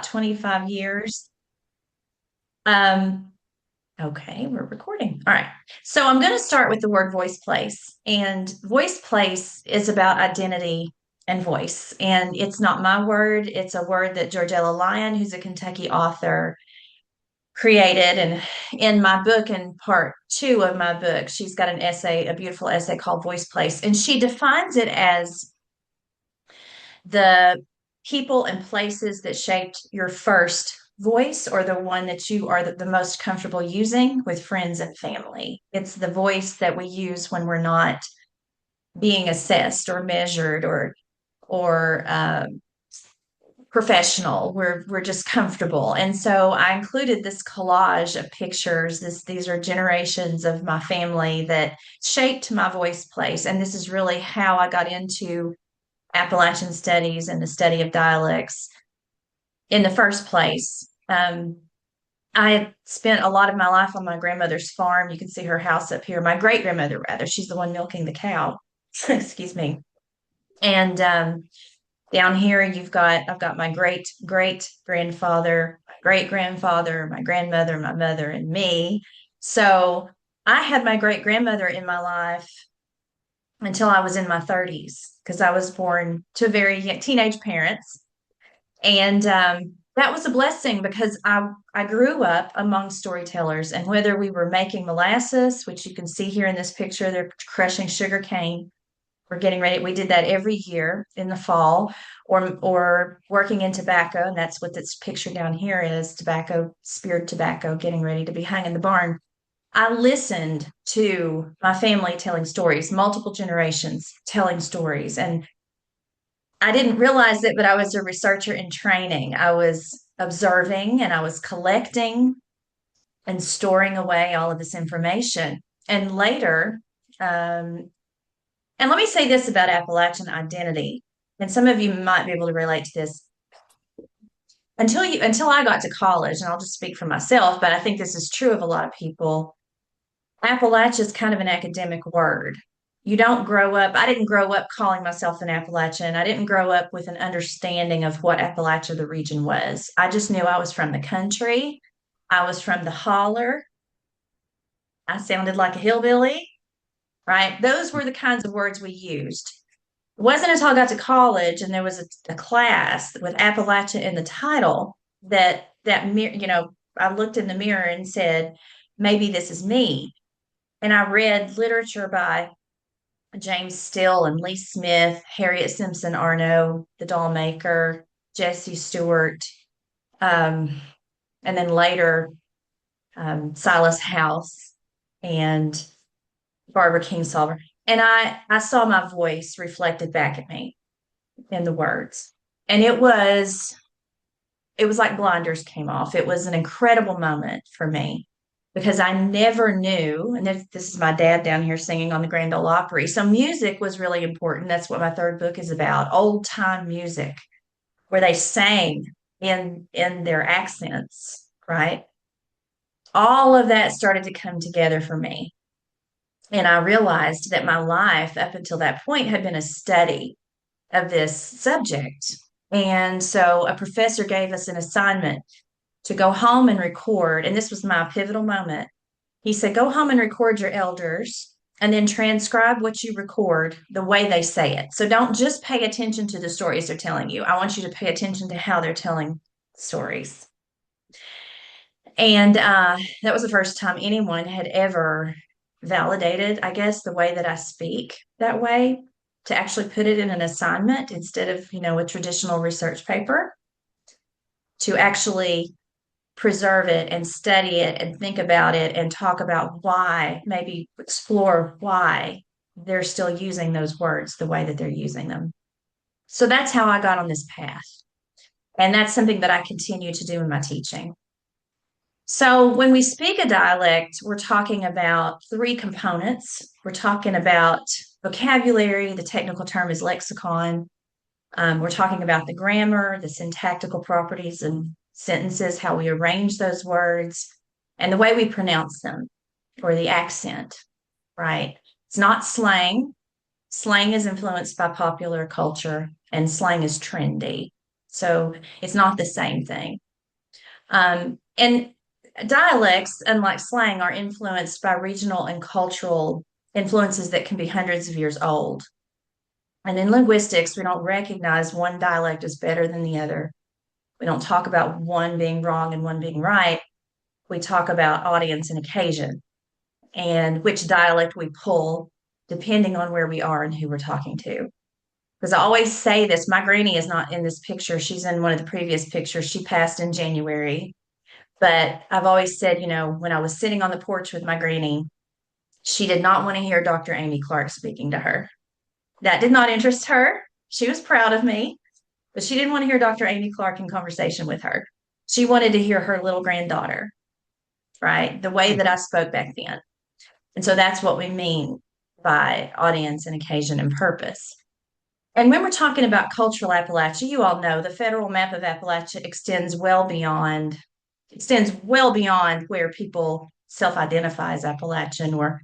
25 years. Okay, we're recording. All right. So I'm going to start with the word voice place. And voice place is about identity and voice. And it's not my word, it's a word that Georgella Lyon, who's a Kentucky author, created. And in my book, in part two of my book, she's got an essay, a beautiful essay called Voice Place. And she defines it as the people and places that shaped your first voice, or the one that you are the most comfortable using with friends and family. It's the voice that we use when we're not being assessed or measured or professional. We're just comfortable. And so I included this collage of pictures. These are generations of my family that shaped my voice place. And this is really how I got into Appalachian studies and the study of dialects in the first place. I spent a lot of my life on my grandmother's farm. You can see her house up here. My great grandmother, rather, she's the one milking the cow. Excuse me. And down here, I've got my great great grandfather, my great grandfather, my grandmother, my mother, and me. So I had my great grandmother in my life until I was in my 30s because I was born to very young, teenage parents. And that was a blessing because I grew up among storytellers. And whether we were making molasses, which you can see here in this picture, they're crushing sugar cane. We're getting ready. We did that every year in the fall, or working in tobacco, and that's what this picture down here is: tobacco, speared tobacco, getting ready to be hung in the barn. I listened to my family telling stories, multiple generations telling stories, and I didn't realize it, but I was a researcher in training. I was observing and I was collecting and storing away all of this information. And later, um, and let me say this about Appalachian identity, and some of you might be able to relate to this. Until I got to college, and I'll just speak for myself, but I think this is true of a lot of people. Appalachia is kind of an academic word. You don't grow up, I didn't grow up calling myself an Appalachian. I didn't grow up with an understanding of what Appalachia, the region, was. I just knew I was from the country. I was from the holler. I sounded like a hillbilly, right? Those were the kinds of words we used. It wasn't until I got to college and there was a class with Appalachia in the title that I looked in the mirror and said, maybe this is me. And I read literature by James Still and Lee Smith, Harriet Simpson Arno, the doll maker, Jesse Stewart, um, and then later Silas House and Barbara Kingsolver. And I saw my voice reflected back at me in the words. And it was like blinders came off. It was an incredible moment for me because I never knew. And this is my dad down here singing on the Grand Ole Opry. So music was really important. That's what my third book is about: old time music, where they sang in their accents, right? All of that started to come together for me. And I realized that my life up until that point had been a study of this subject. And so a professor gave us an assignment to go home and record. And this was my pivotal moment. He said, go home and record your elders and then transcribe what you record the way they say it. So don't just pay attention to the stories they're telling you. I want you to pay attention to how they're telling stories. And that was the first time anyone had ever validated, I guess, the way that I speak that way, to actually put it in an assignment instead of, a traditional research paper, to actually preserve it and study it and think about it and talk about why, maybe explore why they're still using those words the way that they're using them. So that's how I got on this path. And that's something that I continue to do in my teaching. So when we speak a dialect, we're talking about three components. We're talking about vocabulary, the technical term is lexicon. We're talking about the grammar, the syntactical properties and sentences, how we arrange those words, and the way we pronounce them, or the accent, right? It's not slang. Slang is influenced by popular culture, and slang is trendy. So it's not the same thing. And dialects, unlike slang, are influenced by regional and cultural influences that can be hundreds of years old. And in linguistics, we don't recognize one dialect as better than the other. We don't talk about one being wrong and one being right. We talk about audience and occasion and which dialect we pull depending on where we are and who we're talking to. Because I always say this, my granny is not in this picture. She's in one of the previous pictures. She passed in January. But I've always said, when I was sitting on the porch with my granny, she did not want to hear Dr. Amy Clark speaking to her. That did not interest her. She was proud of me, but she didn't want to hear Dr. Amy Clark in conversation with her. She wanted to hear her little granddaughter, right? The way that I spoke back then. And so that's what we mean by audience and occasion and purpose. And when we're talking about cultural Appalachia, you all know the federal map of Appalachia extends well beyond where people self-identify as Appalachian, or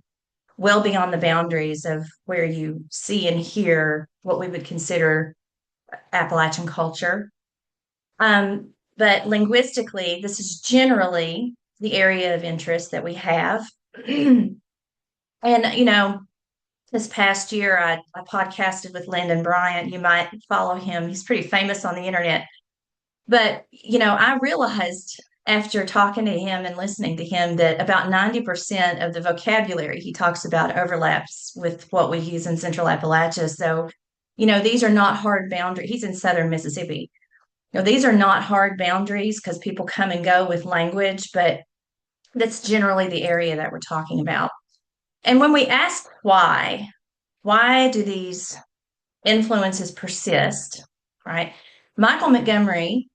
well beyond the boundaries of where you see and hear what we would consider Appalachian culture. But linguistically, this is generally the area of interest that we have. And, this past year, I podcasted with Landon Bryant. You might follow him. He's pretty famous on the internet. But, I realized after talking to him and listening to him that about 90% of the vocabulary he talks about overlaps with what we use in Central Appalachia. So, these are not hard boundaries. He's in Southern Mississippi. These are not hard boundaries because people come and go with language, but that's generally the area that we're talking about. And when we ask why do these influences persist, right? Michael Montgomery,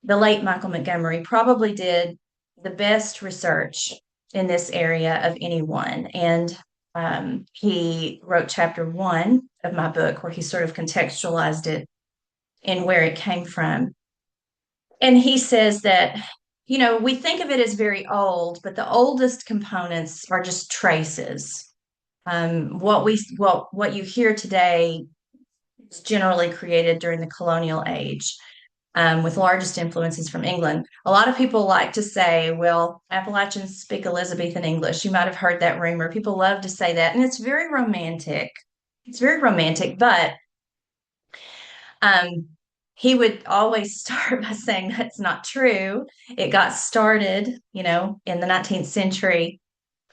the late Michael Montgomery, probably did the best research in this area of anyone. And he wrote chapter 1 of my book where he sort of contextualized it and where it came from. And he says that, we think of it as very old, but the oldest components are just traces. What you hear today is generally created during the colonial age, with largest influences from England. A lot of people like to say, well, Appalachians speak Elizabethan English. You might have heard that rumor. People love to say that, and it's very romantic. It's very romantic, but he would always start by saying that's not true. It got started, in the 19th century.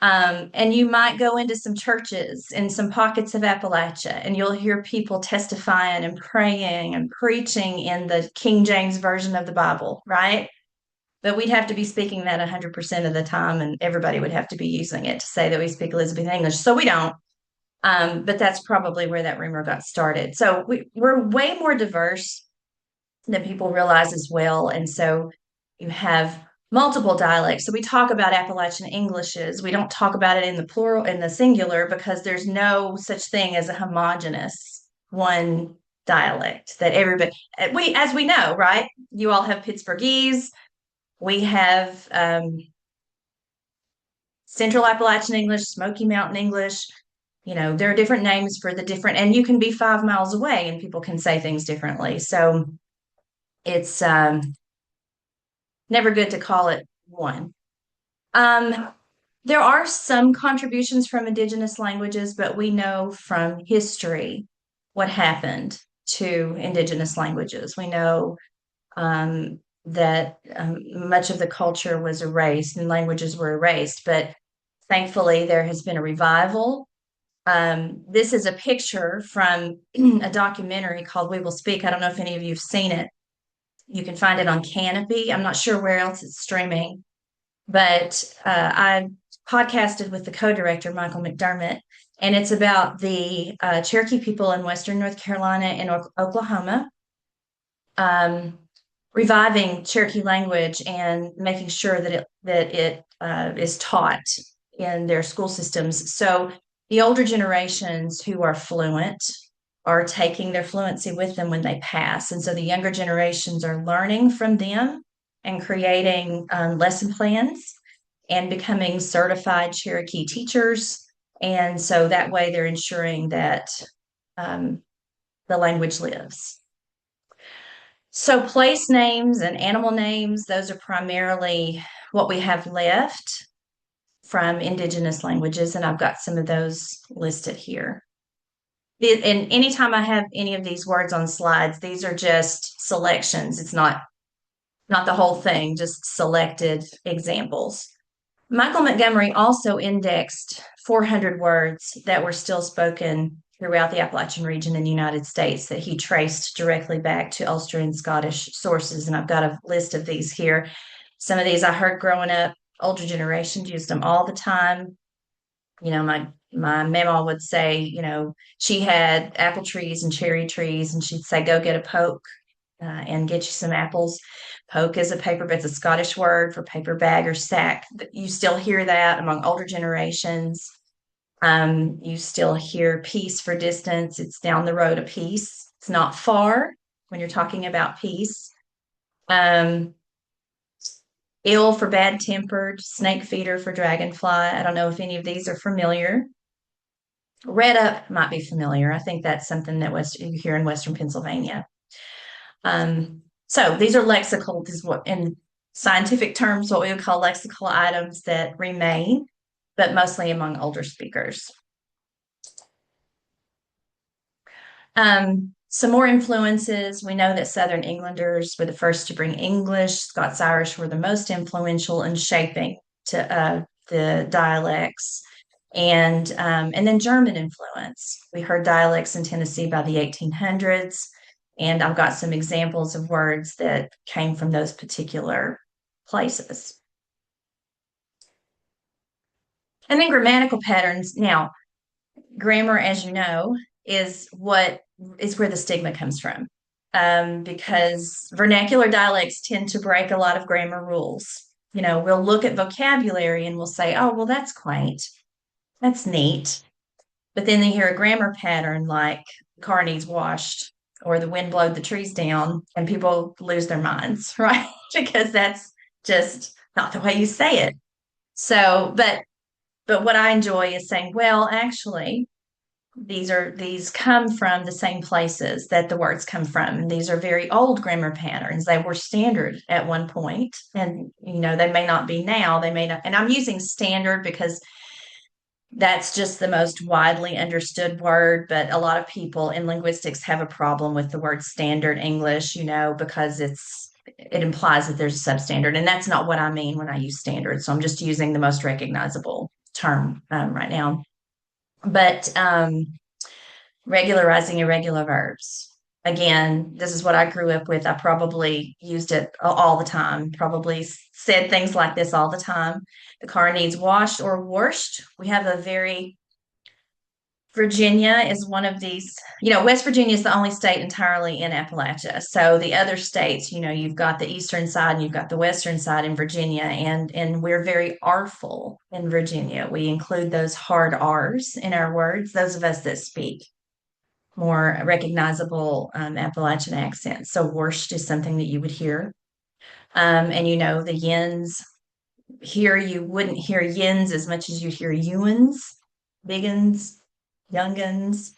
And you might go into some churches in some pockets of Appalachia, and you'll hear people testifying and praying and preaching in the King James Version of the Bible, right? But we'd have to be speaking that 100% of the time, and everybody would have to be using it to say that we speak Elizabethan English. So we don't. But that's probably where that rumor got started. So we're way more diverse than people realize as well. And so you have multiple dialects. So we talk about Appalachian Englishes. We don't talk about it in the plural, in the singular, because there's no such thing as a homogenous one dialect that everybody, as we know, right? You all have Pittsburghese. We have Central Appalachian English, Smoky Mountain English. There are different names for the different, and you can be 5 miles away and people can say things differently. So it's never good to call it one. There are some contributions from indigenous languages, but we know from history what happened to indigenous languages. We know that much of the culture was erased and languages were erased, but thankfully there has been a revival. This is a picture from a documentary called We Will Speak. I don't know if any of you have seen it. You can find it on Canopy. I'm not sure where else it's streaming, but I podcasted with the co-director, Michael McDermott, and it's about the Cherokee people in Western North Carolina and Oklahoma, reviving Cherokee language and making sure that it is taught in their school systems. So the older generations who are fluent are taking their fluency with them when they pass. And so the younger generations are learning from them and creating lesson plans and becoming certified Cherokee teachers. And so that way they're ensuring that the language lives. So place names and animal names, those are primarily what we have left from indigenous languages, and I've got some of those listed here. And anytime I have any of these words on slides, these are just selections. It's not the whole thing, just selected examples. Michael Montgomery also indexed 400 words that were still spoken throughout the Appalachian region in the United States that he traced directly back to Ulster and Scottish sources. And I've got a list of these here. Some of these I heard growing up, older generations used them all the time. My mama would say, she had apple trees and cherry trees, and she'd say, go get a poke and get you some apples. Poke is it's a Scottish word for paper bag or sack. You still hear that among older generations. You still hear peace for distance. It's down the road a piece. It's not far when you're talking about peace. Um, ill for bad tempered, snake feeder for dragonfly. I don't know if any of these are familiar. Red up might be familiar. I think that's something that you hear in Western Pennsylvania. So these are lexical, this is what in scientific terms, what we would call lexical items that remain, but mostly among older speakers. Some more influences. We know that Southern Englanders were the first to bring English. Scots-Irish were the most influential in shaping the dialects. And then German influence. We heard dialects in Tennessee by the 1800s. And I've got some examples of words that came from those particular places. And then grammatical patterns. Now, grammar, as you know, is where the stigma comes from. Because vernacular dialects tend to break a lot of grammar rules. We'll look at vocabulary and we'll say, oh, well, that's quaint. That's neat. But then they hear a grammar pattern like the car needs washed or the wind blowed the trees down, and people lose their minds, right? Because that's just not the way you say it. So, but what I enjoy is saying, well, actually, these come from the same places that the words come from. And these are very old grammar patterns. They were standard at one point, and they may not be now. They may not. And I'm using standard because that's just the most widely understood word, but a lot of people in linguistics have a problem with the word standard English, because it implies that there's a substandard, and that's not what I mean when I use standard. So I'm just using the most recognizable term right now. But regularizing irregular verbs. Again, this is what I grew up with. I probably used it all the time, probably said things like this all the time. The car needs washed or washed. We have Virginia is one of these, West Virginia is the only state entirely in Appalachia. So the other states, you've got the eastern side and you've got the western side in Virginia, and we're very artful in Virginia. We include those hard R's in our words, those of us that speak more recognizable Appalachian accents. So worshed is something that you would hear. And the yins here, you wouldn't hear yins as much as you'd hear youans, biggins, youngins,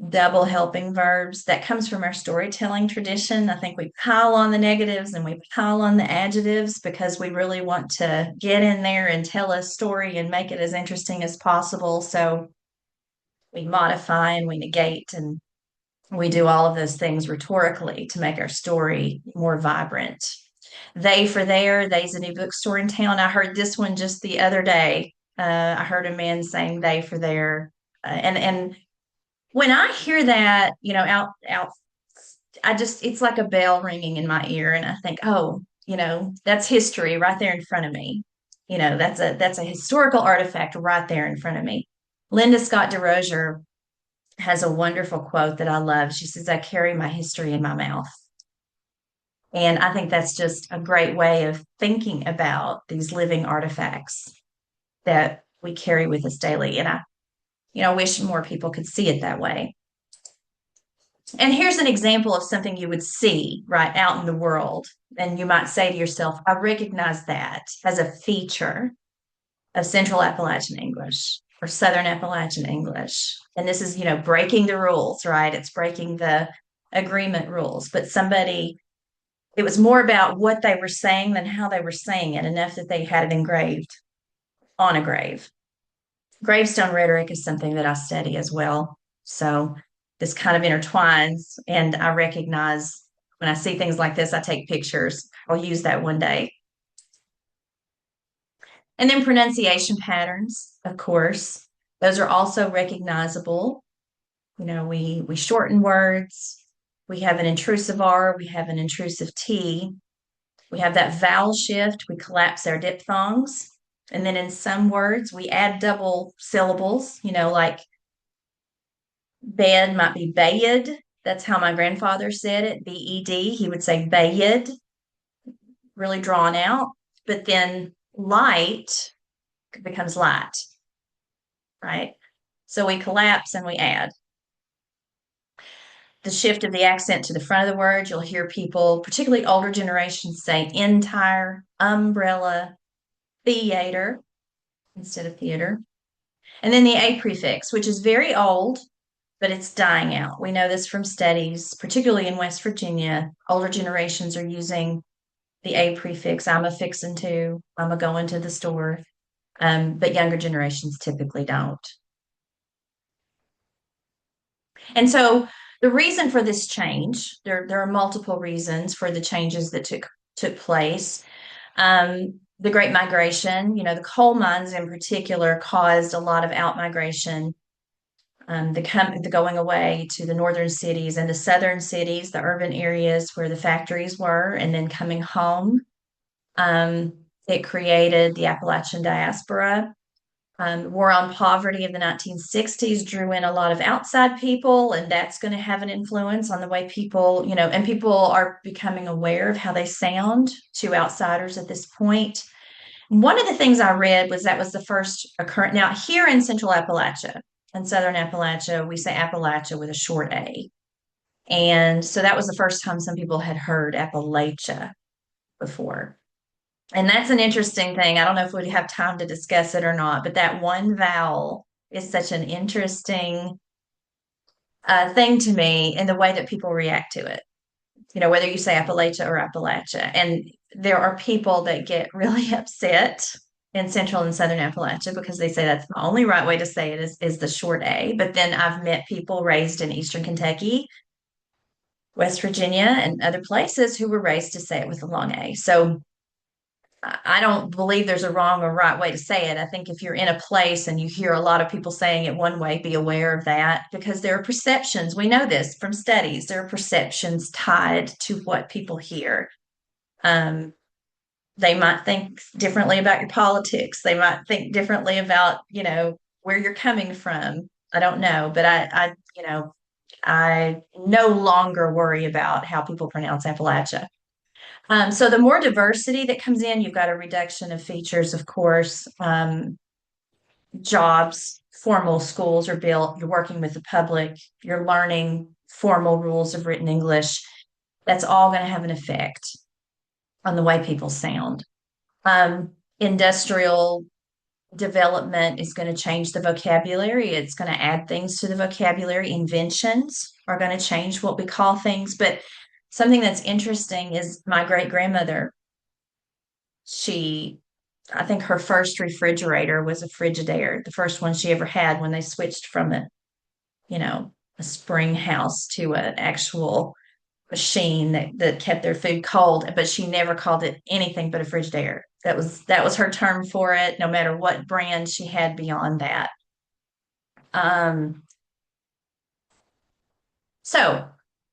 double helping verbs. That comes from our storytelling tradition. I think we pile on the negatives and we pile on the adjectives because we really want to get in there and tell a story and make it as interesting as possible. So we modify and we negate and we do all of those things rhetorically to make our story more vibrant. They for there, they's a new bookstore in town. I heard this one just the other day. I heard a man saying they for there. And when I hear that, out, it's like a bell ringing in my ear. And I think, oh, that's history right there in front of me. That's a historical artifact right there in front of me. Linda Scott DeRozier has a wonderful quote that I love. She says, I carry my history in my mouth. And I think that's just a great way of thinking about these living artifacts that we carry with us daily. And I wish more people could see it that way. And here's an example of something you would see right out in the world. And you might say to yourself, I recognize that as a feature of Central Appalachian English or Southern Appalachian English. And this is, breaking the rules, right? It's breaking the agreement rules, but somebody, it was more about what they were saying than how they were saying it, enough that they had it engraved on a grave. Gravestone rhetoric is something that I study as well. So this kind of intertwines, and I recognize when I see things like this, I take pictures. I'll use that one day. And then pronunciation patterns, of course, those are also recognizable. We shorten words. We have an intrusive R, we have an intrusive T. We have that vowel shift, we collapse our diphthongs. And then in some words, we add double syllables, like bed might be bayed. That's how my grandfather said it, B-E-D. He would say bayed, really drawn out. But then light becomes light, right? So we collapse and we add. The shift of the accent to the front of the word, you'll hear people, particularly older generations, say entire, umbrella, theater instead of theater. And then the A prefix, which is very old, but it's dying out. We know this from studies, particularly in West Virginia. Older generations are using the A prefix. I'm a fixin' to, I'm a going to the store. But younger generations typically don't. And so the reason for this change, there are multiple reasons for the changes that took place. The Great Migration, the coal mines in particular caused a lot of outmigration. The going away to the northern cities and the southern cities, the urban areas where the factories were, and then coming home. Um, it created the Appalachian diaspora. War on Poverty of the 1960s drew in a lot of outside people, and that's going to have an influence on the way people, and people are becoming aware of how they sound to outsiders at this point. One of the things I read was that was the first occurrence. Now, here in Central Appalachia and Southern Appalachia, we say Appalachia with a short A. And so that was the first time some people had heard Appalachia before. And that's an interesting thing. I don't know if we'd have time to discuss it or not, but that one vowel is such an interesting thing to me in the way that people react to it. Whether you say Appalachia or Appalachia. And there are people that get really upset in Central and Southern Appalachia because they say that's the only right way to say it is the short A. But then I've met people raised in Eastern Kentucky, West Virginia, and other places who were raised to say it with a long A. So I don't believe there's a wrong or right way to say it. I think if you're in a place and you hear a lot of people saying it one way, be aware of that because there are perceptions. We know this from studies. There are perceptions tied to what people hear. They might think differently about your politics. They might think differently about, where you're coming from. I don't know, but I no longer worry about how people pronounce Appalachia. So the more diversity that comes in, you've got a reduction of features, of course. Jobs, formal schools are built. You're working with the public. You're learning formal rules of written English. That's all going to have an effect on the way people sound. Industrial development is going to change the vocabulary. It's going to add things to the vocabulary. Inventions are going to change what we call things. But something that's interesting is my great grandmother. I think her first refrigerator was a Frigidaire, the first one she ever had when they switched from a spring house to an actual machine that kept their food cold, but she never called it anything but a Frigidaire. That was her term for it, no matter what brand she had beyond that. So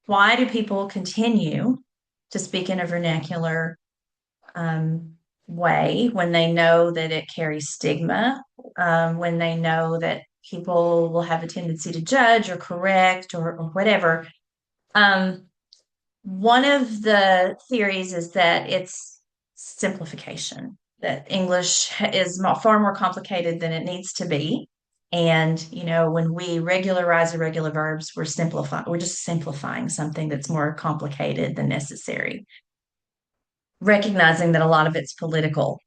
why do people continue to speak in a vernacular way when they know that it carries stigma, when they know that people will have a tendency to judge or correct or whatever? One of the theories is that it's simplification, that English is far more complicated than it needs to be. And, when we regularize irregular verbs, we're just simplifying something that's more complicated than necessary. Recognizing that a lot of it's political,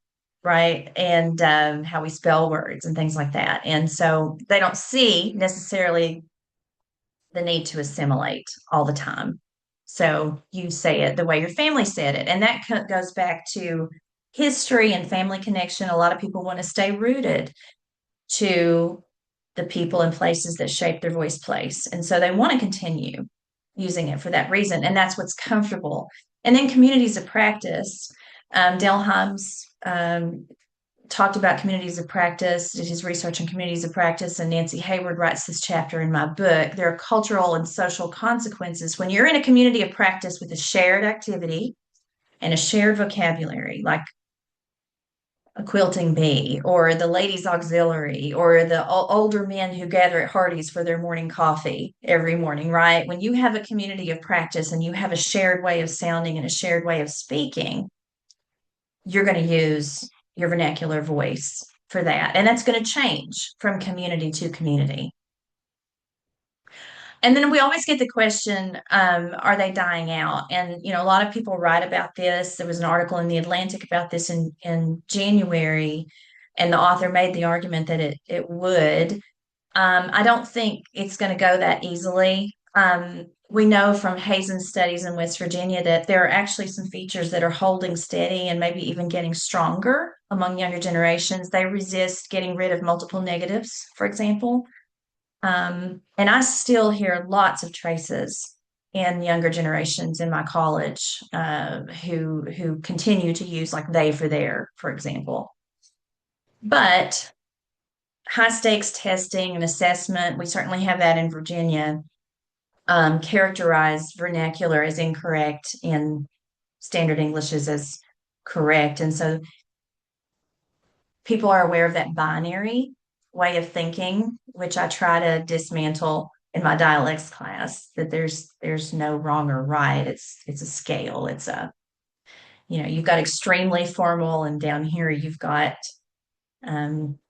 right? And how we spell words and things like that. And so they don't see necessarily the need to assimilate all the time. So you say it the way your family said it. And that goes back to history and family connection. A lot of people want to stay rooted to the people and places that shape their voice place. And so they want to continue using it for that reason. And that's what's comfortable. And then communities of practice. Delheim's talked about communities of practice, did his research on communities of practice, and Nancy Hayward writes this chapter in my book. There are cultural and social consequences when you're in a community of practice with a shared activity and a shared vocabulary, like a quilting bee or the ladies auxiliary or the older men who gather at Hardee's for their morning coffee every morning, right? When you have a community of practice and you have a shared way of sounding and a shared way of speaking, you're going to use your vernacular voice for that. And that's going to change from community to community. And then we always get the question, are they dying out? And, a lot of people write about this. There was an article in the Atlantic about this in January, and the author made the argument that it would. I don't think it's going to go that easily. We know from Hazen's studies in West Virginia that there are actually some features that are holding steady and maybe even getting stronger among younger generations. They resist getting rid of multiple negatives, for example. And I still hear lots of traces in younger generations in my college who continue to use like they for their, for example. But high stakes testing and assessment, we certainly have that in Virginia, characterize vernacular as incorrect and standard English as correct. And so people are aware of that binary way of thinking, which I try to dismantle in my dialects class, that there's no wrong or right. It's a scale. It's a, you've got extremely formal, and down here you've got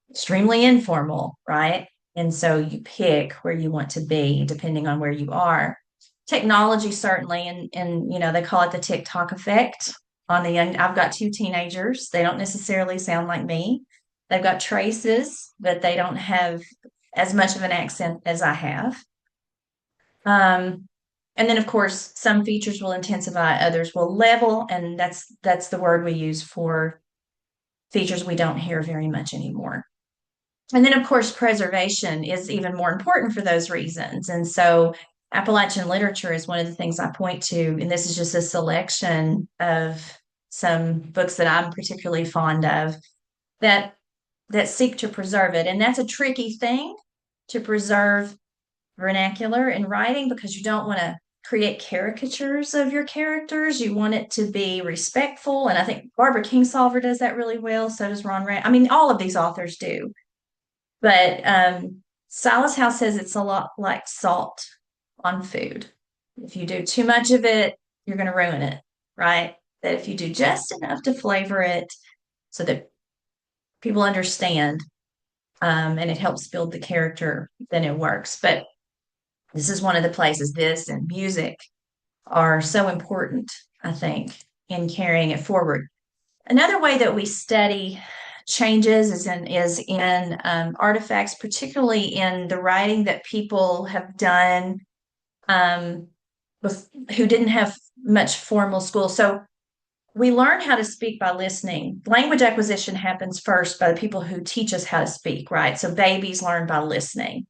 extremely informal, right? And so you pick where you want to be depending on where you are. Technology certainly, and they call it the TikTok effect on the young. I've got two teenagers. They don't necessarily sound like me. They've got traces, but they don't have as much of an accent as I have. And then of course, some features will intensify, others will level, and that's the word we use for features we don't hear very much anymore. And then, of course, preservation is even more important for those reasons. And so, Appalachian literature is one of the things I point to. And this is just a selection of some books that I'm particularly fond of that seek to preserve it. And that's a tricky thing, to preserve vernacular in writing, because you don't want to create caricatures of your characters. You want it to be respectful. And I think Barbara Kingsolver does that really well. So does Ron Rand. I mean, all of these authors do. But Silas House says it's a lot like salt on food. If you do too much of it, you're going to ruin it, right? That if you do just enough to flavor it so that people understand, and it helps build the character, then it works. But this is one of the places, this and music are so important, I think, in carrying it forward. Another way that we study changes is in artifacts, particularly in the writing that people have done who didn't have much formal school. So we learn how to speak by listening. Language acquisition happens first by the people who teach us how to speak, right? So babies learn by listening.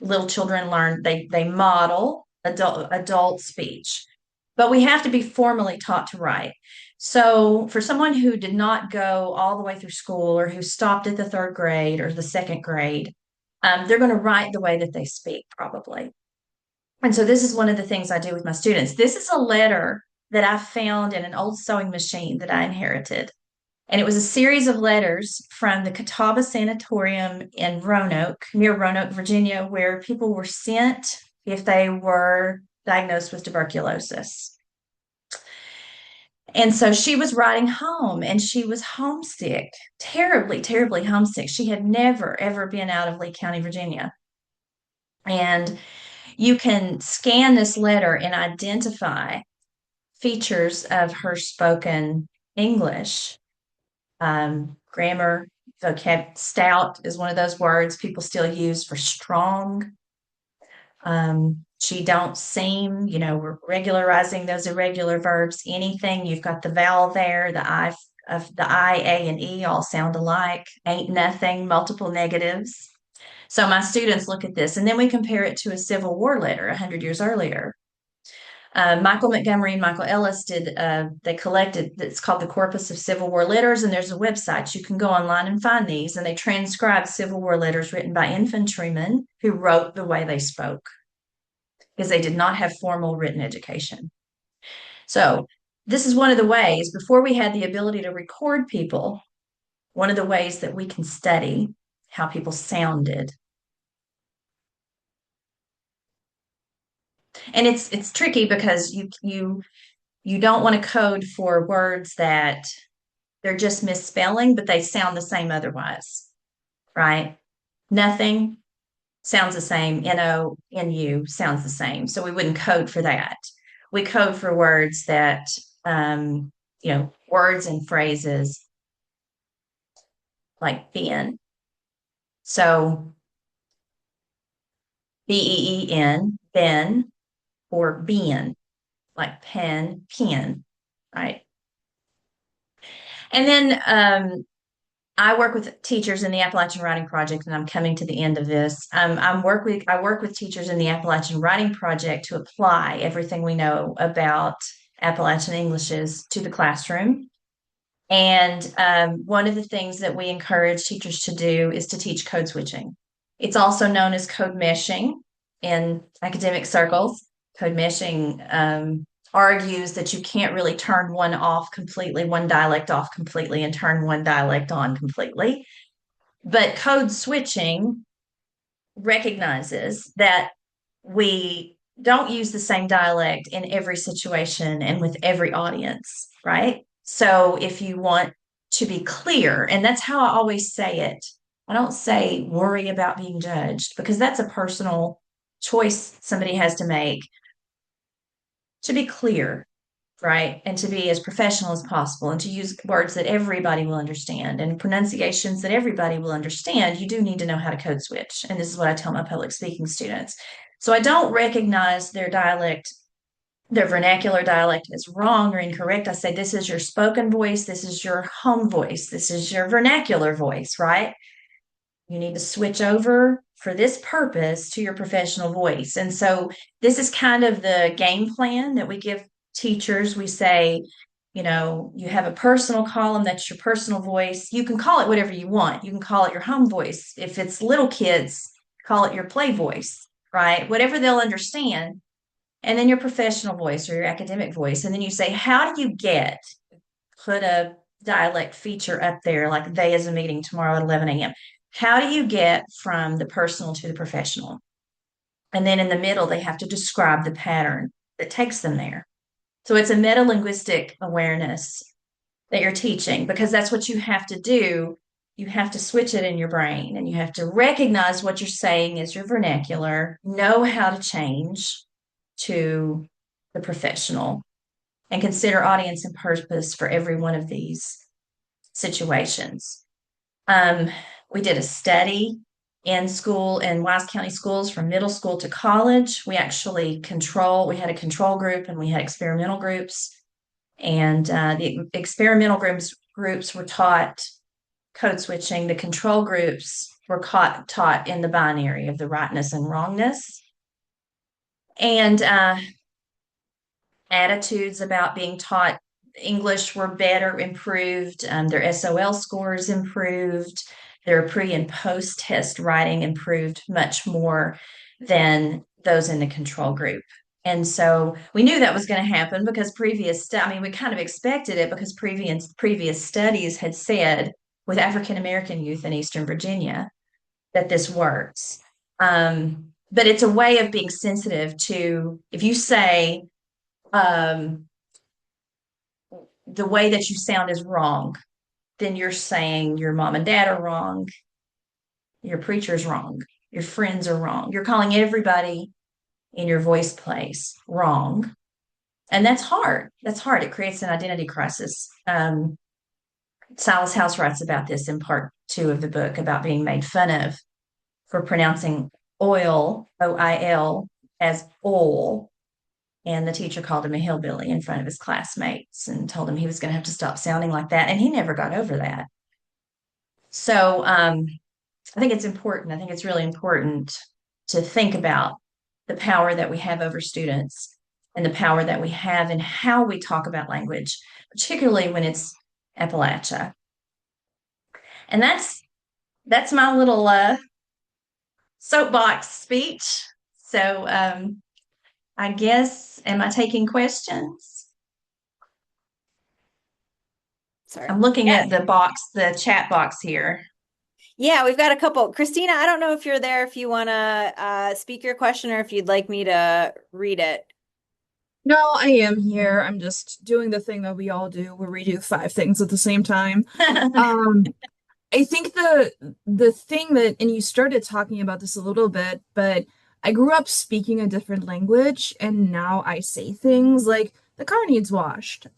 Little children learn, they model adult speech. But we have to be formally taught to write. So for someone who did not go all the way through school, or who stopped at the third grade or the second grade, they're going to write the way that they speak, probably. And so this is one of the things I do with my students. This is a letter that I found in an old sewing machine that I inherited. And it was a series of letters from the Catawba Sanatorium in Roanoke, near Roanoke, Virginia, where people were sent if they were diagnosed with tuberculosis. And so she was writing home, and she was homesick, terribly, terribly homesick. She had never, ever been out of Lee County, Virginia. And you can scan this letter and identify features of her spoken English. Grammar, vocab, stout is one of those words people still use for strong. She don't seem, we're regularizing those irregular verbs. Anything, you've got the vowel there, the I, A, and E all sound alike. Ain't nothing, multiple negatives. So my students look at this, and then we compare it to a Civil War letter 100 years earlier. Michael Montgomery and Michael Ellis they collected, it's called the Corpus of Civil War Letters, and there's a website. You can go online and find these, and they transcribe Civil War letters written by infantrymen who wrote the way they spoke because they did not have formal written education. So, this is one of the ways, before we had the ability to record people, one of the ways that we can study how people sounded. And it's tricky because you don't want to code for words that they're just misspelling, but they sound the same otherwise, right? Nothing sounds the same. NU sounds the same. So we wouldn't code for that. We code for words that, words and phrases like ben. So BEEN, ben, or ben, like pen, pen, right? And then I work with teachers in the Appalachian Writing Project, and I'm coming to the end of this. I work with teachers in the Appalachian Writing Project to apply everything we know about Appalachian Englishes to the classroom. And one of the things that we encourage teachers to do is to teach code switching. It's also known as code meshing in academic circles. Code meshing argues that you can't really turn one off completely, one dialect off completely, and turn one dialect on completely. But code switching recognizes that we don't use the same dialect in every situation and with every audience, right? So if you want to be clear, and that's how I always say it, I don't say worry about being judged because that's a personal choice somebody has to make. To be clear, right? And to be as professional as possible and to use words that everybody will understand and pronunciations that everybody will understand, you do need to know how to code switch. And this is what I tell my public speaking students. So I don't recognize their dialect, their vernacular dialect as wrong or incorrect. I say, this is your spoken voice, this is your home voice, this is your vernacular voice, right? You need to switch over for this purpose to your professional voice. And so this is kind of the game plan that we give teachers. We say, you have a personal column, that's your personal voice. You can call it whatever you want. You can call it your home voice. If it's little kids, call it your play voice, right? Whatever they'll understand. And then your professional voice or your academic voice. And then you say, how do you put a dialect feature up there, like they is a meeting tomorrow at 11 a.m. How do you get from the personal to the professional? And then in the middle, they have to describe the pattern that takes them there. So it's a meta-linguistic awareness that you're teaching because that's what you have to do. You have to switch it in your brain and you have to recognize what you're saying is your vernacular, know how to change to the professional, and consider audience and purpose for every one of these situations. We did a study in school in Wise County schools from middle school to college. We had a control group and we had experimental groups. And the experimental groups were taught code switching. The control groups were taught in the binary of the rightness and wrongness. And attitudes about being taught English were better, improved. Their SOL scores improved. Their pre and post test writing improved much more than those in the control group. And so we knew that was going to happen because we kind of expected it because previous studies had said with African American youth in Eastern Virginia that this works. But it's a way of being sensitive to if you say, the way that you sound is wrong, then you're saying your mom and dad are wrong, your preacher's wrong, your friends are wrong. You're calling everybody in your voice place wrong. And that's hard. That's hard. It creates an identity crisis. Silas House writes about this in part 2 of the book about being made fun of for pronouncing oil, OIL, as oil. And the teacher called him a hillbilly in front of his classmates and told him he was going to have to stop sounding like that. And he never got over that. So I think it's important. I think it's really important to think about the power that we have over students and the power that we have in how we talk about language, particularly when it's Appalachia. And that's my little soapbox speech. So I guess, am I taking questions? Sorry. I'm looking Yeah. at the box, the chat box here. Yeah, we've got a couple. Christina, I don't know if you're there, if you want to speak your question or if you'd like me to read it. No, I am here. I'm just doing the thing that we all do where we do five things at the same time. Um, I think the thing that, and you started talking about this a little bit, but I grew up speaking a different language, and now I say things like the car needs washed.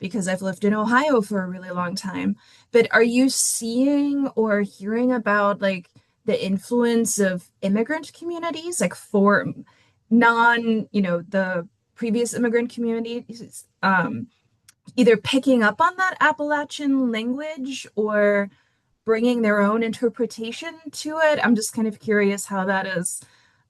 Because I've lived in Ohio for a really long time. But are you seeing or hearing about like the influence of immigrant communities, like for the previous immigrant communities, either picking up on that Appalachian language or bringing their own interpretation to it? I'm just kind of curious how that is,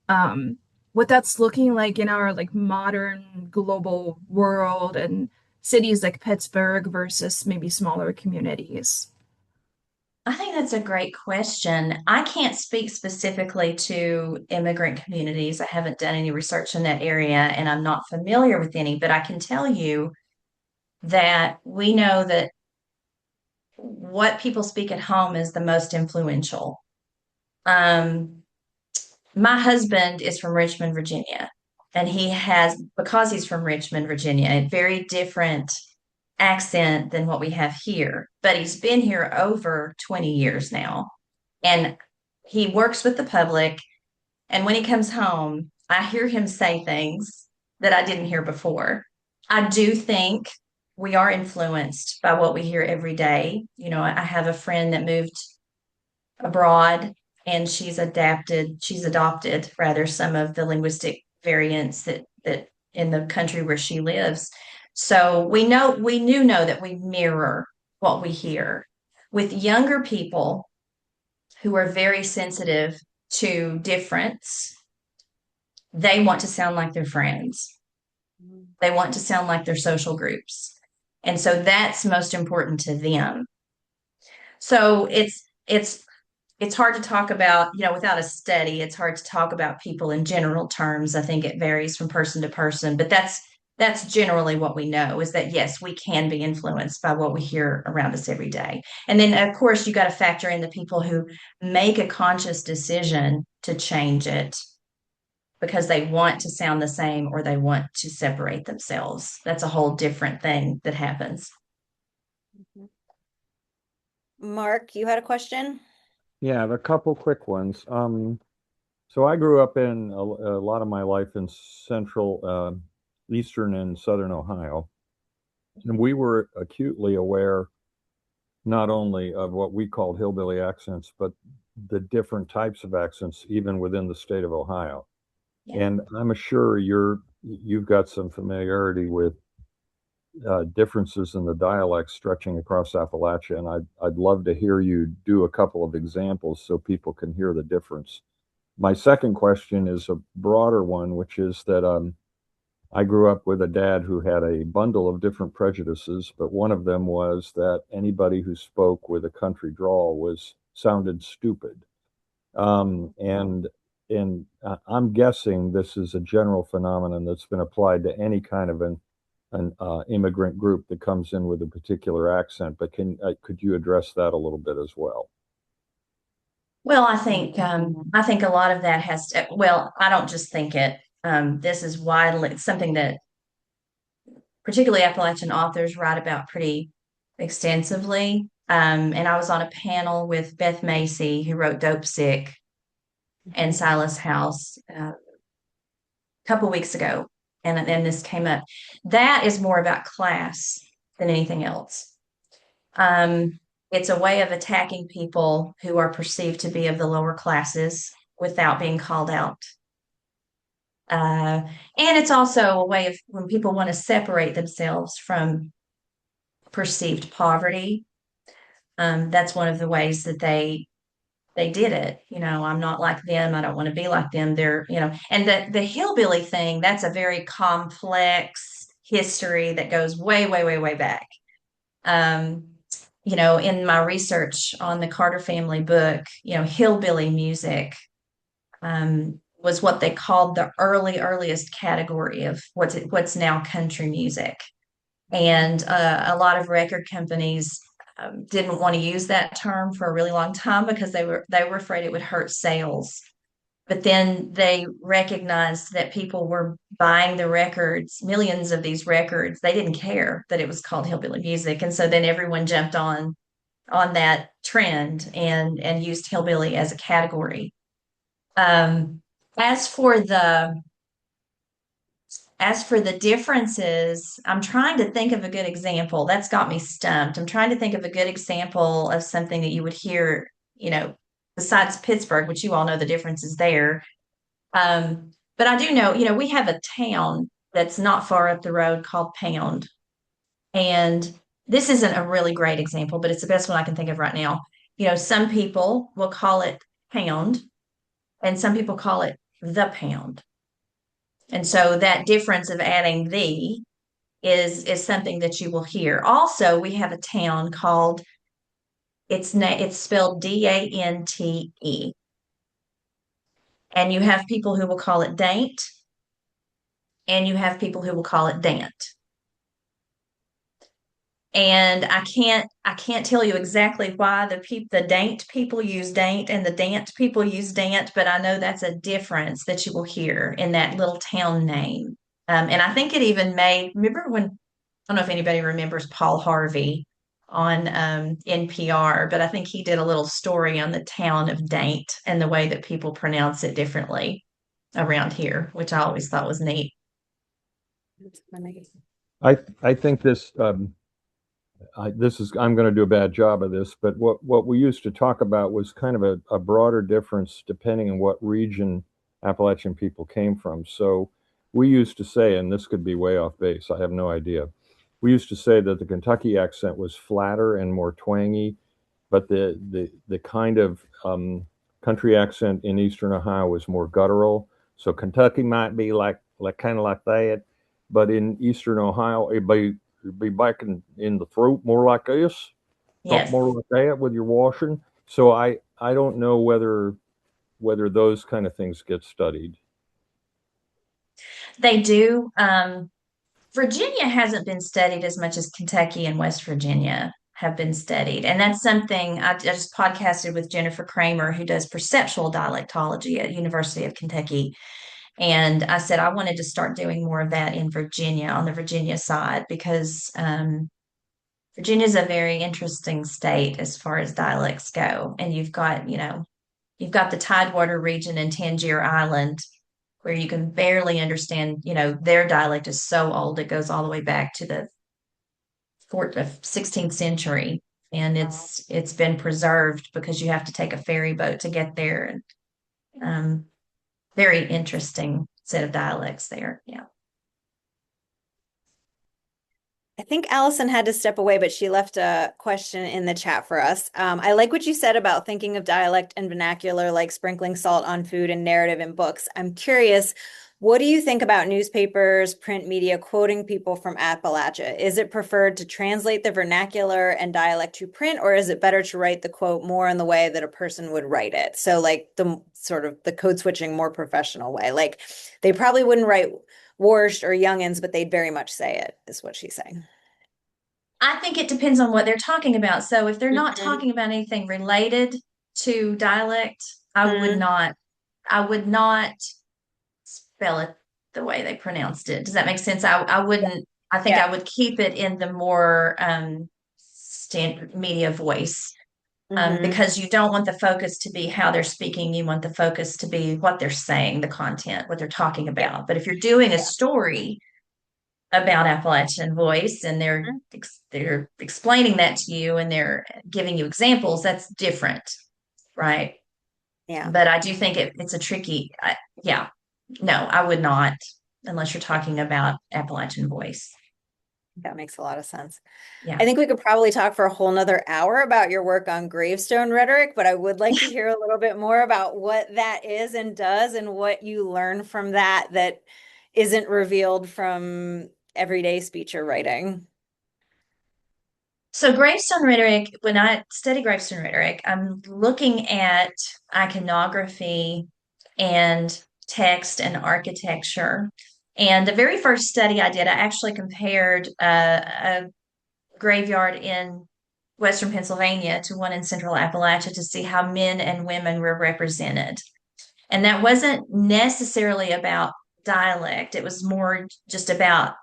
what that's looking like in our like modern global world and cities like Pittsburgh versus maybe smaller communities. I think that's a great question. I can't speak specifically to immigrant communities. I haven't done any research in that area and I'm not familiar with any, but I can tell you that we know that what people speak at home is the most influential. Um, my husband is from Richmond, Virginia, and he has, because he's from Richmond, Virginia, a very different accent than what we have here. But he's been here over 20 years now, and he works with the public. And when he comes home, I hear him say things that I didn't hear before. I do think we are influenced by what we hear every day. You know, I have a friend that moved abroad and she's adopted rather some of the linguistic variants that in the country where she lives. So we do know that we mirror what we hear. With younger people who are very sensitive to difference, they want to sound like their friends. They want to sound like their social groups. And so that's most important to them. So it's hard to talk about, you know, without a study, it's hard to talk about people in general terms. I think it varies from person to person, but that's generally what we know is that yes, we can be influenced by what we hear around us every day. And then of course you got to factor in the people who make a conscious decision to change it because they want to sound the same or they want to separate themselves. That's a whole different thing that happens. Mark, you had a question? Yeah, a couple quick ones. So I grew up in a lot of my life in central, eastern and southern Ohio, and we were acutely aware not only of what we called hillbilly accents, but the different types of accents even within the state of Ohio. Yeah. And I'm sure you've got some familiarity with differences in the dialects stretching across Appalachia, and I'd love to hear you do a couple of examples so people can hear the difference. My second question is a broader one, which is that I grew up with a dad who had a bundle of different prejudices, but one of them was that anybody who spoke with a country drawl was sounded stupid. And I'm guessing this is a general phenomenon that's been applied to any kind of an immigrant group that comes in with a particular accent. But could you address that a little bit as well? Well, I think a lot of that has to, well, I don't just think it. This is widely something that particularly Appalachian authors write about pretty extensively. And I was on a panel with Beth Macy, who wrote Dope Sick and Silas House a couple weeks ago, and then this came up. That is more about class than anything else. Um, it's a way of attacking people who are perceived to be of the lower classes without being called out. And it's also a way of when people want to separate themselves from perceived poverty. That's one of the ways that they did it. I'm not like them. I don't want to be like them. And the hillbilly thing, that's a very complex history that goes way, way, way, way back. In my research on the Carter family book, hillbilly music was what they called the earliest category of what's now country music. And a lot of record companies didn't want to use that term for a really long time because they were afraid it would hurt sales. But then they recognized that people were buying the records, millions of these records. They didn't care that it was called hillbilly music, and so then everyone jumped on that trend and used hillbilly as a category. Um, as for the differences, I'm trying to think of a good example. That's got me stumped. I'm trying to think of a good example of something that you would hear, besides Pittsburgh, which you all know the differences there. But I do know, we have a town that's not far up the road called Pound. And this isn't a really great example, but it's the best one I can think of right now. Some people will call it Pound, and some people call it the Pound. And so that difference of adding the is something that you will hear. Also, we have a town called it's spelled Dante, and you have people who will call it Daint, and you have people who will call it Dant. And I can't tell you exactly why the Daint people use Daint and the Dant people use Dant, but I know that's a difference that you will hear in that little town name. And I think it even remember when, I don't know if anybody remembers Paul Harvey on NPR, but I think he did a little story on the town of Daint and the way that people pronounce it differently around here, which I always thought was neat. I think I'm going to do a bad job of this, but what we used to talk about was kind of a broader difference depending on what region Appalachian people came from. So we used to say, and this could be way off base, I have no idea. We used to say that the Kentucky accent was flatter and more twangy, but the kind of country accent in Eastern Ohio was more guttural. So Kentucky might be like kind of like that, but in Eastern Ohio, it'd be back in the throat more like this, Yes. more like that with your washing. So I don't know whether those kind of things get studied. They do. Virginia hasn't been studied as much as Kentucky and West Virginia have been studied. And that's something I just podcasted with Jennifer Kramer, who does perceptual dialectology at University of Kentucky. And I said I wanted to start doing more of that in Virginia, on the Virginia side, because Virginia is a very interesting state as far as dialects go. And you've got the Tidewater region and Tangier Island, where you can barely understand, their dialect is so old, it goes all the way back to the 16th century. And it's been preserved because you have to take a ferry boat to get there. And very interesting set of dialects there. Yeah. I think Allison had to step away, but she left a question in the chat for us. I like what you said about thinking of dialect and vernacular like sprinkling salt on food and narrative in books. I'm curious, what do you think about newspapers, print media quoting people from Appalachia? Is it preferred to translate the vernacular and dialect to print, or is it better to write the quote more in the way that a person would write it? So like the sort of the code switching, more professional way. Like they probably wouldn't write Warshed or Youngins, but they'd very much say it, is what she's saying. I think it depends on what they're talking about. So if they're not Mhm. talking about anything related to dialect, I would Mhm. not spell it the way they pronounced it. Does that make sense? I wouldn't, I think Yeah. I would keep it in the more standard media voice. Mhm. Because you don't want the focus to be how they're speaking. You want the focus to be what they're saying, the content, what they're talking about. But if you're doing a story about Appalachian voice and they're explaining that to you and they're giving you examples, that's different, right? Yeah, But I do think it's a tricky, yeah, no, I would not, unless you're yeah, talking about Appalachian voice. that makes a lot of sense. I Yeah. think we could probably talk for a whole nother hour about your work on gravestone rhetoric, but I would like to hear a little bit more about what that is and does and what you learn from that that isn't revealed from everyday speech or writing. So gravestone rhetoric, when I study gravestone rhetoric, I'm looking at iconography and text and architecture. And the very first study I did, I actually compared a graveyard in Western Pennsylvania to one in Central Appalachia to see how men and women were represented. And that wasn't necessarily about dialect, it was more just about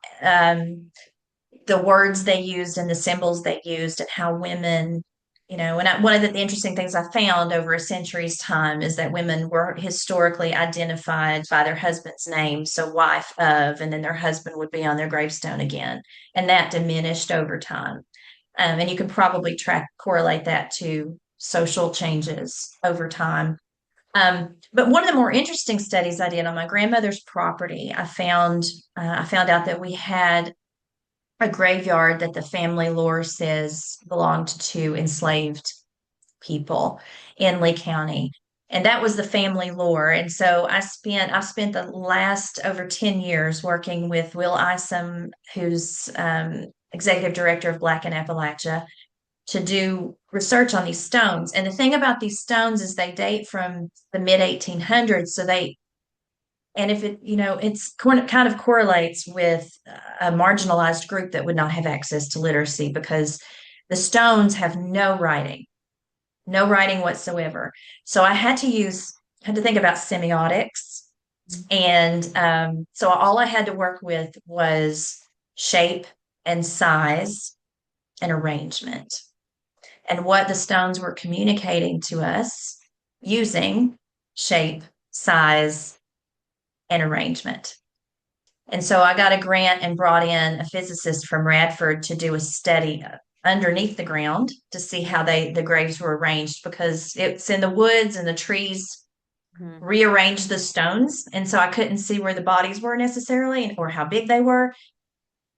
the words they used and the symbols they used and how women, and one of the interesting things I found over a century's time is that women were historically identified by their husband's name, so wife of, and then their husband would be on their gravestone again, and that diminished over time. And you can probably correlate that to social changes over time. But one of the more interesting studies I did on my grandmother's property, I found out that we had a graveyard that the family lore says belonged to enslaved people in Lee County. And that was the family lore. And so I've spent the last over 10 years working with Will Isom, who's executive director of Black in Appalachia, to do research on these stones. And the thing about these stones is they date from the mid 1800s. And if it's kind of correlates with a marginalized group that would not have access to literacy because the stones have no writing whatsoever. So I had to think about semiotics. And so all I had to work with was shape and size and arrangement and what the stones were communicating to us using shape, size, and arrangement. And so I got a grant and brought in a physicist from Radford to do a study underneath the ground to see how the graves were arranged because it's in the woods and the trees Mhm. rearranged the stones. And so I couldn't see where the bodies were necessarily or how big they were.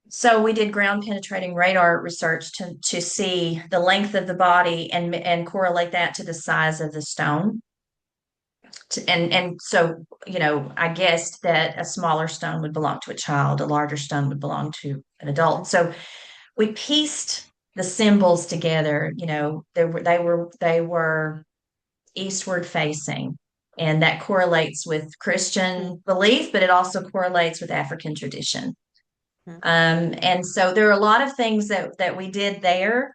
So we did ground penetrating radar research to see the length of the body and correlate that to the size of the stone. And so I guessed that a smaller stone would belong to a child, a larger stone would belong to an adult. So we pieced the symbols together. They were eastward facing, and that correlates with Christian belief, but it also correlates with African tradition. Mhm. And so there are a lot of things that we did there,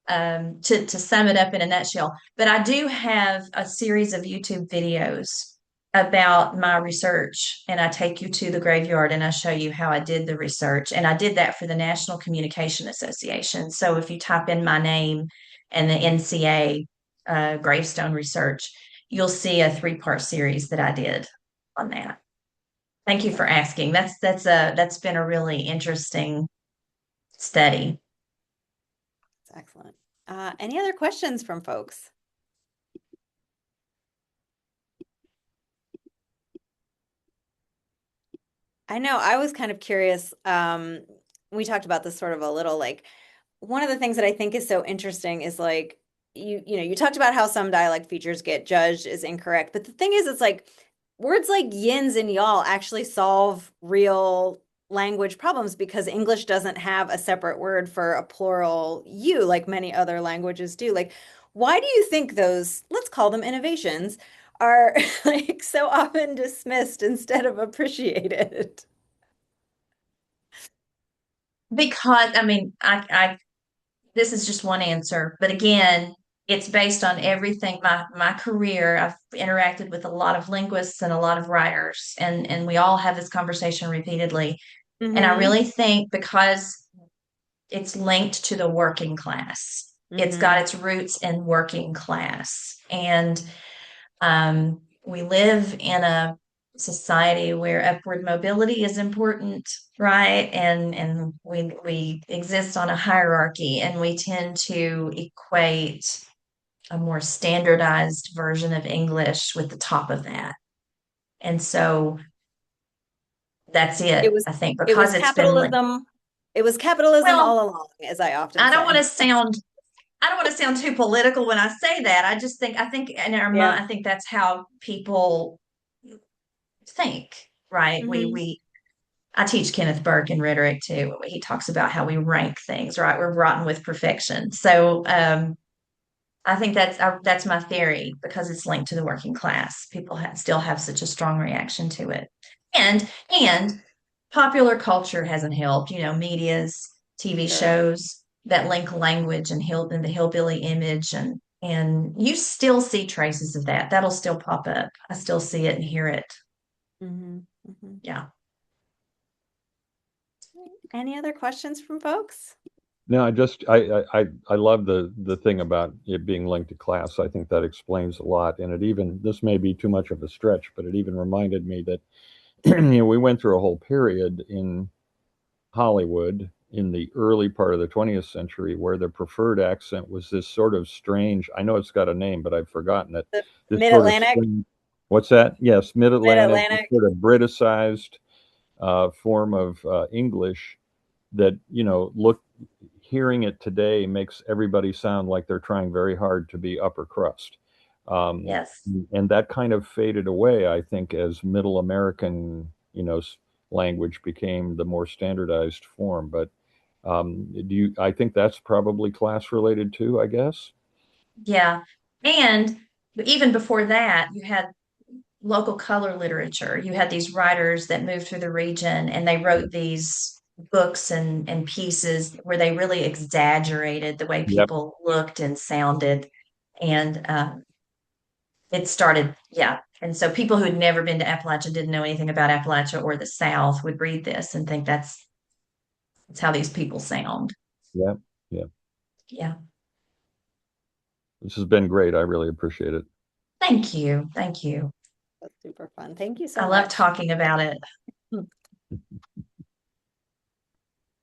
to sum it up in a nutshell. But I do have a series of YouTube videos about my research, and I take you to the graveyard and I show you how I did the research. And I did that for the National Communication Association. So if you type in my name and the NCA gravestone research, you'll see a 3-part series that I did on that. Thank you for asking. That's been a really interesting study. That's excellent. Any other questions from folks? I know I was kind of curious. We talked about this sort of a little, like one of the things that I think is so interesting is like you talked about how some dialect features get judged as incorrect, but the thing is, it's like words like yins and y'all actually solve real language problems because English doesn't have a separate word for a plural you like many other languages do. Like, why do you think those, let's call them innovations, are like so often dismissed instead of appreciated? Because I mean, I this is just one answer, but again, it's based on everything. My career, I've interacted with a lot of linguists and a lot of writers, and we all have this conversation repeatedly. And I Mm-hmm. really think because it's linked to the working class, it's got Mm-hmm. its roots in working class, and we live in a society where upward mobility is important, right? And we exist on a hierarchy, and we tend to equate a more standardized version of English with the top of that. And so that's It it, was I think, it was because it's been capitalism. It was capitalism well, all along, as I often I don't want say. to sound I don't want to sound too political when I say that. I think in our Yeah. mind, I think that's how people think, right? Hmm. I teach Kenneth Burke in rhetoric too. He talks about how we rank things, right? We're rotten with perfection. So I think that's my theory because it's linked to the working class. People still have such a strong reaction to it, and popular culture hasn't helped. You know, media's TV Sure. shows that link language and the hillbilly image, and you still see traces of that. That'll still pop up. I still see it and hear it. Hmm. Hmm. Yeah. Any other questions from folks? No, I love the thing about it being linked to class. I think that explains a lot, and it even this may be too much of a stretch, but it even reminded me that we went through a whole period in Hollywood in the early part of the 20th century where the preferred accent was this sort of strange. I know it's got a name, but I've forgotten it. The This sort of Mid-Atlantic, strange. What's that? Yes, Mid-Atlantic, this Mid-Atlantic. sort of Briticized form of English that look hearing it today makes everybody sound like they're trying very hard to be upper crust, um, Yes. and that kind of faded away, I think, as middle American language became the more standardized form. But do you I think that's probably class related too, I guess. Yeah. And even before that, you had local color literature. You had these writers that moved through the region and they wrote these books and pieces where they really exaggerated the way Yep. people looked and sounded. And it started, yeah. And so people who had never been to Appalachia, didn't know anything about Appalachia or the South, would read this and think that's how these people sound. Yep. Yep. Yeah. This has been great. I really appreciate it. Thank you. Thank you. That's super fun. Thank you so I love much. talking about it.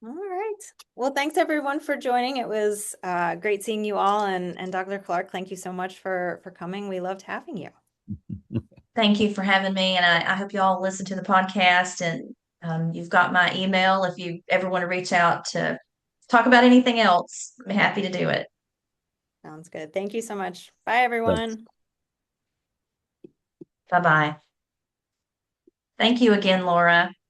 All right. Well, thanks everyone for joining. It was great seeing you all, and Dr. Clark, thank you so much for coming. We loved having you. Thank you for having me. And I hope you all listen to the podcast. And you've got my email if you ever want to reach out to talk about anything else. I'm happy to do it. Sounds good. Thank you so much. Bye, Thanks. everyone. Bye bye. Thank you again, Laura.